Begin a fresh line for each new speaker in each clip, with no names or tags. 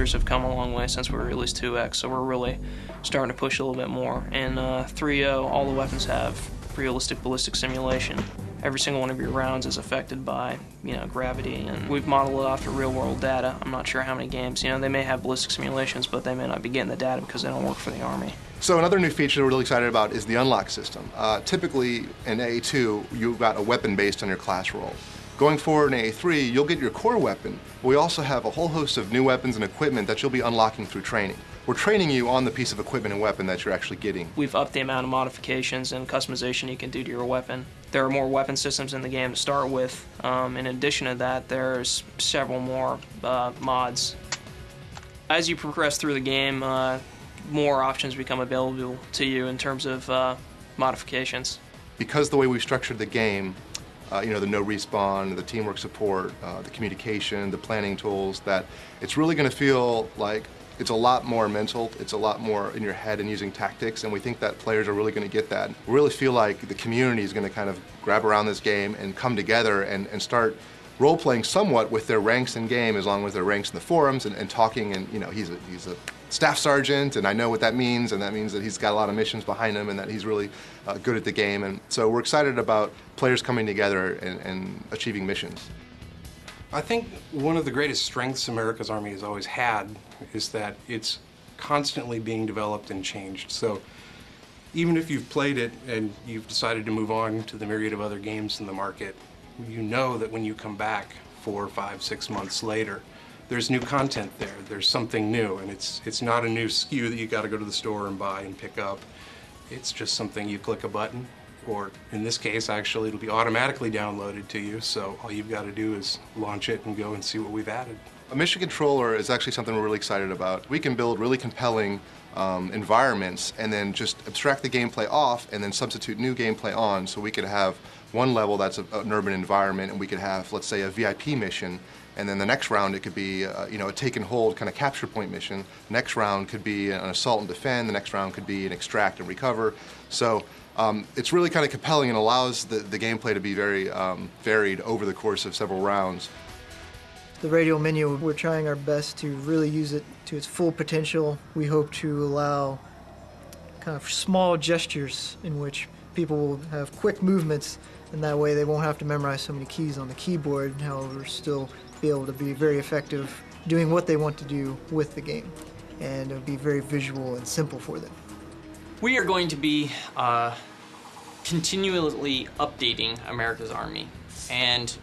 features have come a long way since we released 2X, so we're really starting to push a little bit more. In 3.0, all the weapons have realistic ballistic simulation. Every single one of your rounds is affected by, gravity, and we've modeled it after real-world data. I'm not sure how many games, they may have ballistic simulations, but they may not be getting the data because they don't work for the Army.
So another new feature we're really excited about is the unlock system. Typically in AA2, you've got a weapon based on your class roll. Going forward in AA3, you'll get your core weapon. We also have a whole host of new weapons and equipment that you'll be unlocking through training. We're training you on the piece of equipment and weapon that you're actually getting.
We've upped the amount of modifications and customization you can do to your weapon. There are more weapon systems in the game to start with. In addition to that, there's several more mods. As you progress through the game, more options become available to you in terms of modifications.
Because the way we've structured the game, the no respawn, the teamwork support, the communication, the planning tools, that it's really going to feel like it's a lot more mental, it's a lot more in your head and using tactics, and we think that players are really going to get that. We really feel like the community is going to kind of grab around this game and come together and start role-playing somewhat with their ranks in game, as long as their ranks in the forums and talking, and he's a staff sergeant, and I know what that means, and that means that he's got a lot of missions behind him and that he's really good at the game. And so we're excited about players coming together and achieving missions.
I think one of the greatest strengths America's Army has always had is that it's constantly being developed and changed. So even if you've played it and you've decided to move on to the myriad of other games in the market, you know that when you come back 4, 5, 6 months later, there's new content there. There's something new, and it's not a new SKU that you got to go to the store and buy and pick up. It's just something you click a button, or in this case, actually, it'll be automatically downloaded to you, so all you've got to do is launch it and go and see what we've added.
A mission controller is actually something we're really excited about. We can build really compelling environments and then just abstract the gameplay off and then substitute new gameplay on, so we could have one level that's an urban environment, and we could have, let's say, a VIP mission, and then the next round it could be a take and hold kind of capture point mission. Next round could be an assault and defend. The next round could be an extract and recover. So it's really kind of compelling and allows the gameplay to be very varied over the course of several rounds.
The radial menu, we're trying our best to really use it to its full potential. We hope to allow kind of small gestures in which people will have quick movements, and that way they won't have to memorize so many keys on the keyboard, however still be able to be very effective doing what they want to do with the game, and it'll be very visual and simple for them.
We are going to be continually updating America's Army, and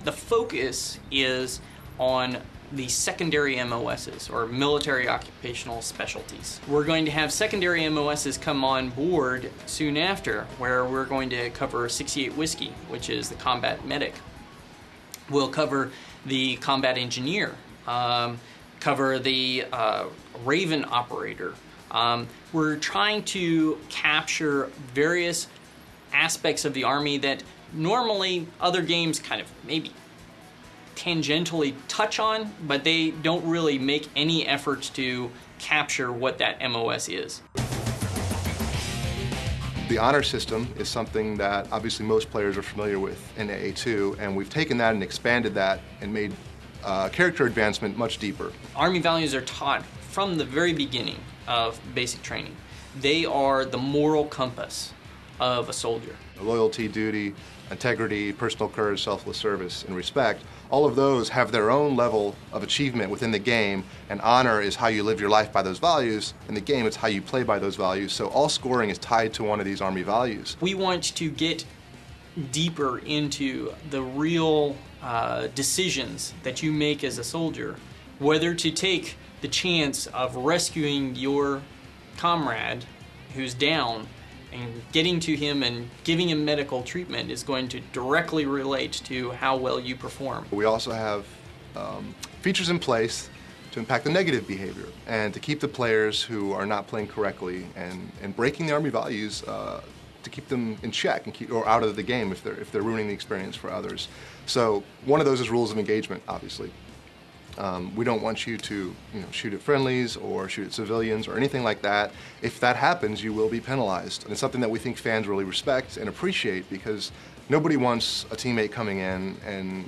the focus is on the secondary MOSs, or military occupational specialties. We're going to have secondary MOSs come on board soon after, where we're going to cover 68 Whiskey, which is the combat medic. We'll cover the combat engineer, cover the Raven operator. We're trying to capture various aspects of the Army that normally other games kind of maybe tangentially touch on, but they don't really make any efforts to capture what that MOS is.
The honor system is something that obviously most players are familiar with in AA2, and we've taken that and expanded that and made character advancement much deeper.
Army values are taught from the very beginning of basic training. They are the moral compass of a soldier.
Loyalty, duty, integrity, personal courage, selfless service, and respect, all of those have their own level of achievement within the game, and honor is how you live your life by those values. In the game, it's how you play by those values, so all scoring is tied to one of these Army values.
We want to get deeper into the real decisions that you make as a soldier, whether to take the chance of rescuing your comrade who's down and getting to him and giving him medical treatment is going to directly relate to how well you perform.
We also have features in place to impact the negative behavior and to keep the players who are not playing correctly and breaking the Army values to keep them in check and or out of the game if they're ruining the experience for others. So one of those is rules of engagement, obviously. We don't want you to shoot at friendlies or shoot at civilians or anything like that. If that happens, you will be penalized. And it's something that we think fans really respect and appreciate, because nobody wants a teammate coming in and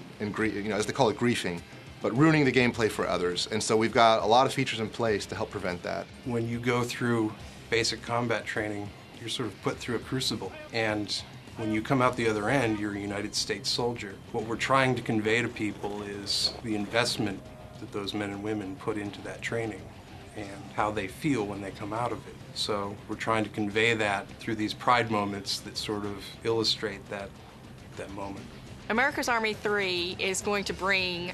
as they call it, griefing, but ruining the gameplay for others. And so we've got a lot of features in place to help prevent that.
When you go through basic combat training, you're sort of put through a crucible. And when you come out the other end, you're a United States soldier. What we're trying to convey to people is the investment that those men and women put into that training and how they feel when they come out of it. So we're trying to convey that through these pride moments that sort of illustrate that moment.
America's Army 3 is going to bring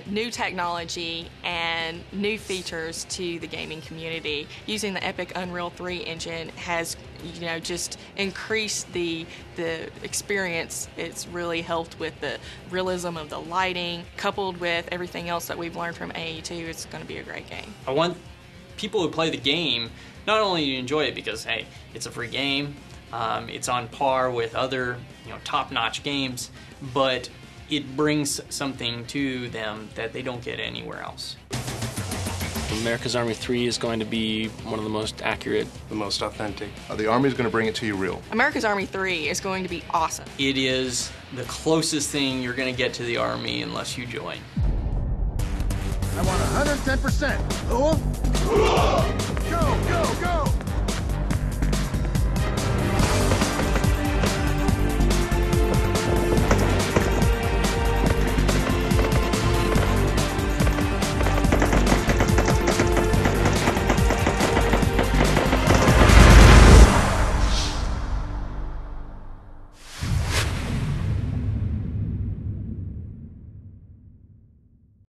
new technology and new features to the gaming community. Using the Epic Unreal 3 engine has, just increased the experience. It's really helped with the realism of the lighting, coupled with everything else that we've learned from AE2. It's going to be a great game.
I want people who play the game not only to enjoy it because, hey, it's a free game, it's on par with other top-notch games, but it brings something to them that they don't get anywhere else.
America's Army 3 is going to be one of the most accurate,
the most authentic.
The Army is going to bring it to you real.
America's Army 3 is going to be awesome.
It is the closest thing you're going to get to the Army unless you join.
I want 110%. Go, go, go!